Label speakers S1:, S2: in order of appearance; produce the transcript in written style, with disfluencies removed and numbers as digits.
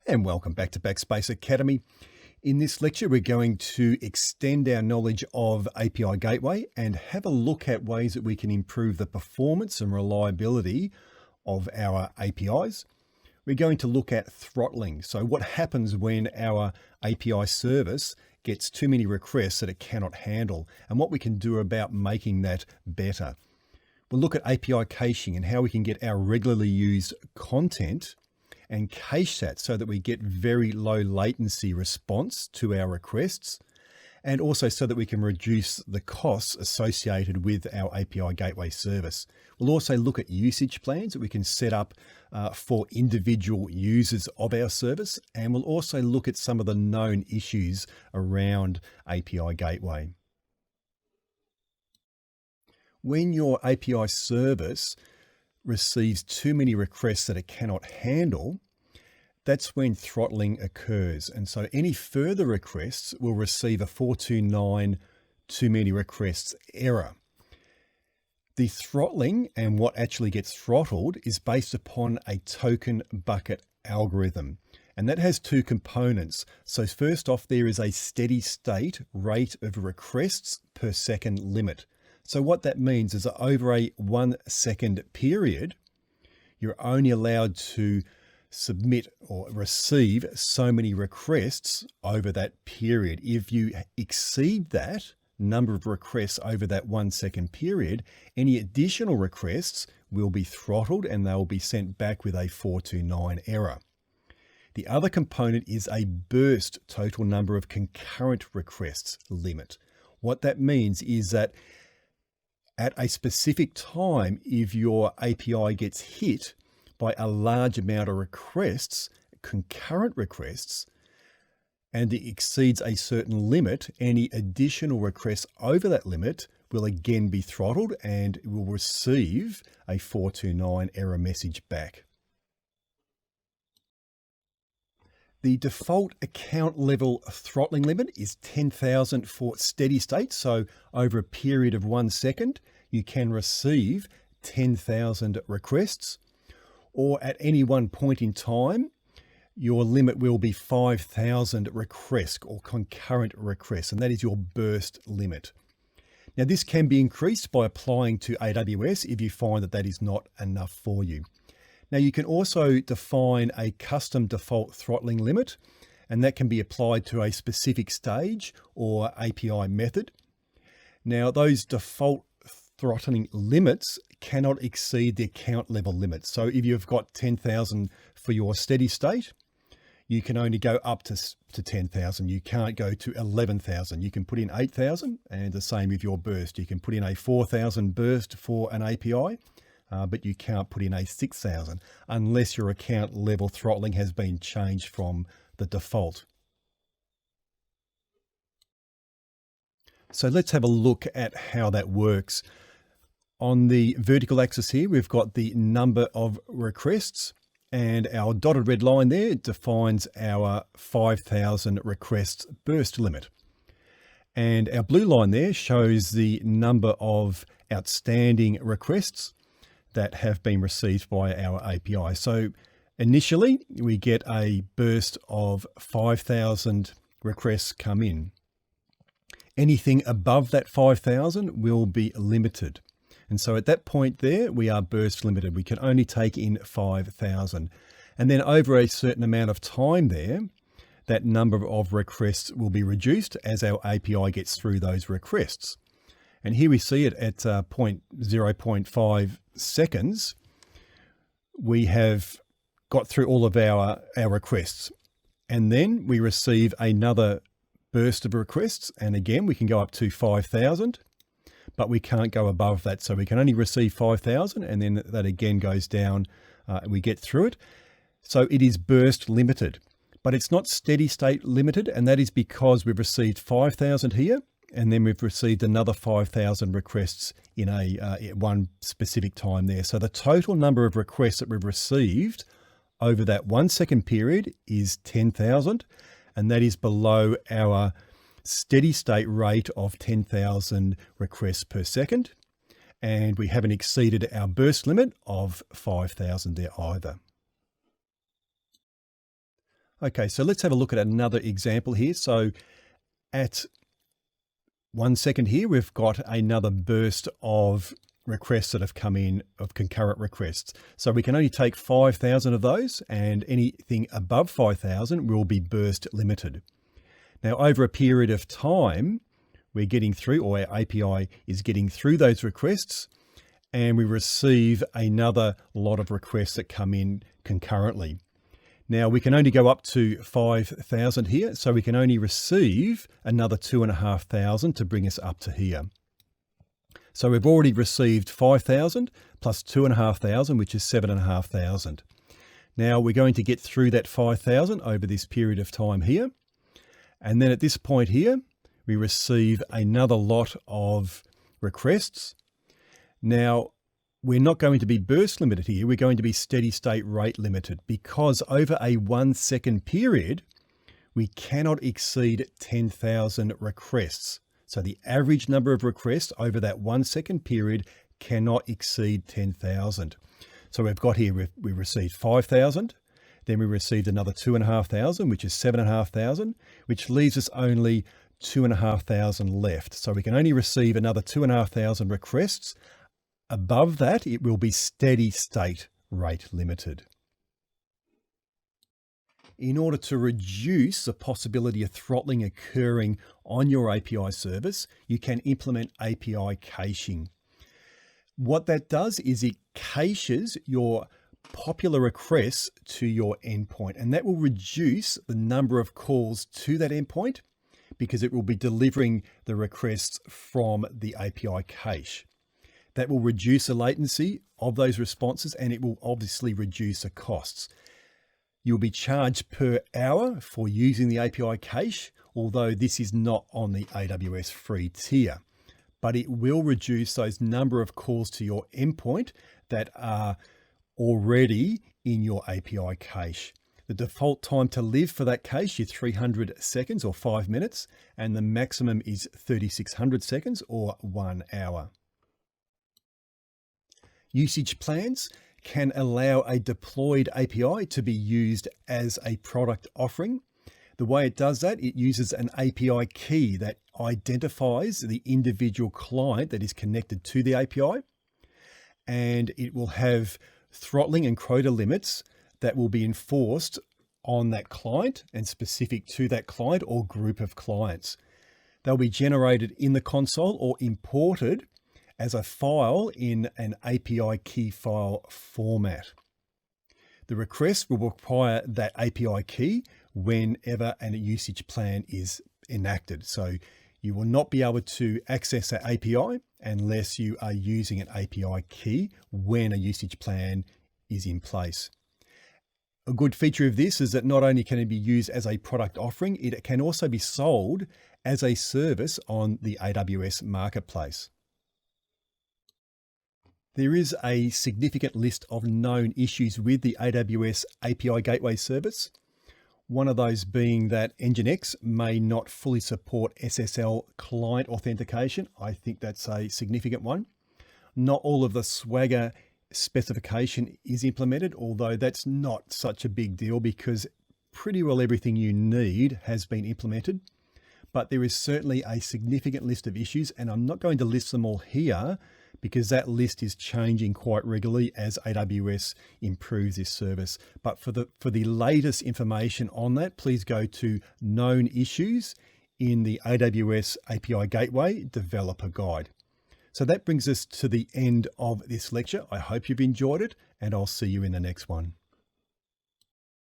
S1: And welcome back to Backspace Academy. In this lecture, we're going to extend our knowledge of API Gateway and have a look at ways that we can improve the performance and reliability of our APIs. We're going to look at throttling. So what happens when our API service gets too many requests that it cannot handle, and what we can do about making that better. We'll look at API caching and how we can get our regularly used content and cache that so that we get very low latency response to our requests, and also so that we can reduce the costs associated with our API Gateway service. We'll also look at usage plans that we can set up for individual users of our service, and we'll also look at some of the known issues around API Gateway. When your API service receives too many requests that it cannot handle, that's when throttling occurs. And so any further requests will receive a 429 too many requests error. The throttling and what actually gets throttled is based upon a token bucket algorithm. And that has two components. So first off, there is a steady state rate of requests per second limit. So what that means is that over a 1 second period, you're only allowed to submit or receive so many requests over that period. If you exceed that number of requests over that 1 second period, any additional requests will be throttled and they will be sent back with a 429 error. The other component is a burst total number of concurrent requests limit. What that means is that at a specific time, if your API gets hit by a large amount of requests, concurrent requests, and it exceeds a certain limit, any additional requests over that limit will again be throttled and will receive a 429 error message back. The default account level throttling limit is 10,000 for steady state. So over a period of 1 second, you can receive 10,000 requests, or at any one point in time, your limit will be 5,000 requests or concurrent requests, and that is your burst limit. Now, this can be increased by applying to AWS if you find that that is not enough for you. Now, you can also define a custom default throttling limit, and that can be applied to a specific stage or API method. Now, those default throttling limits cannot exceed the account level limit. So if you've got 10,000 for your steady state, you can only go up to 10,000. You can't go to 11,000. You can put in 8,000, and the same with your burst. You can put in a 4,000 burst for an API, but you can't put in a 6,000 unless your account level throttling has been changed from the default. So let's have a look at how that works. On the vertical axis here, we've got the number of requests, and our dotted red line there defines our 5,000 requests burst limit. And our blue line there shows the number of outstanding requests that have been received by our API. So initially, we get a burst of 5,000 requests come in. Anything above that 5,000 will be limited. And so at that point there, we are burst limited. We can only take in 5,000. And then over a certain amount of time there, that number of requests will be reduced as our API gets through those requests. And here we see it at 0.5 seconds. We have got through all of our requests. And then we receive another burst of requests. And again, we can go up to 5,000. But we can't go above that. So we can only receive 5,000, and then that again goes down. We get through it. So it is burst limited, but it's not steady state limited. And that is because we've received 5,000 here, and then we've received another 5,000 requests in one specific time there. So the total number of requests that we've received over that 1 second period is 10,000, and that is below our steady state rate of 10,000 requests per second. And we haven't exceeded our burst limit of 5,000 there either. Okay, so let's have a look at another example here. So at 1 second here, we've got another burst of requests that have come in, of concurrent requests. So we can only take 5,000 of those, and anything above 5,000 will be burst limited. Now, over a period of time, we're getting through, or our API is getting through those requests, and we receive another lot of requests that come in concurrently. Now, we can only go up to 5,000 here, so we can only receive another 2,500 to bring us up to here. So we've already received 5,000 plus 2,500, which is 7,500. Now we're going to get through that 5,000 over this period of time here. And then at this point here, we receive another lot of requests. Now, we're not going to be burst limited here. We're going to be steady state rate limited, because over a 1 second period, we cannot exceed 10,000 requests. So the average number of requests over that 1 second period cannot exceed 10,000. So we've got here, we received 5,000, then we received another 2,500, which is 7,500, which leaves us only 2,500 left. So we can only receive another 2,500 requests. Above that, it will be steady state rate limited. In order to reduce the possibility of throttling occurring on your API service, you can implement API caching. What that does is it caches your popular requests to your endpoint, and that will reduce the number of calls to that endpoint because it will be delivering the requests from the API cache. That will reduce the latency of those responses, and it will obviously reduce the costs. You'll be charged per hour for using the API cache, although this is not on the AWS free tier, but it will reduce those number of calls to your endpoint that are already in your API cache. The default time to live for that cache is 300 seconds or 5 minutes, and the maximum is 3,600 seconds or 1 hour. Usage plans can allow a deployed API to be used as a product offering. The way it does that, it uses an API key that identifies the individual client that is connected to the API, and it will have throttling and quota limits that will be enforced on that client and specific to that client or group of clients. They'll be generated in the console or imported as a file in an API key file format. The request will require that API key whenever a usage plan is enacted. So you will not be able to access that API unless you are using an API key when a usage plan is in place. A good feature of this is that not only can it be used as a product offering, it can also be sold as a service on the AWS marketplace. There is a significant list of known issues with the AWS API Gateway service. One of those being that Nginx may not fully support SSL client authentication. I think that's a significant one. Not all of the Swagger specification is implemented, although that's not such a big deal because pretty well everything you need has been implemented. But there is certainly a significant list of issues, and I'm not going to list them all here because that list is changing quite regularly as AWS improves this service. But for the latest information on that, please go to Known Issues in the AWS API Gateway Developer Guide. So that brings us to the end of this lecture. I hope you've enjoyed it, and I'll see you in the next one.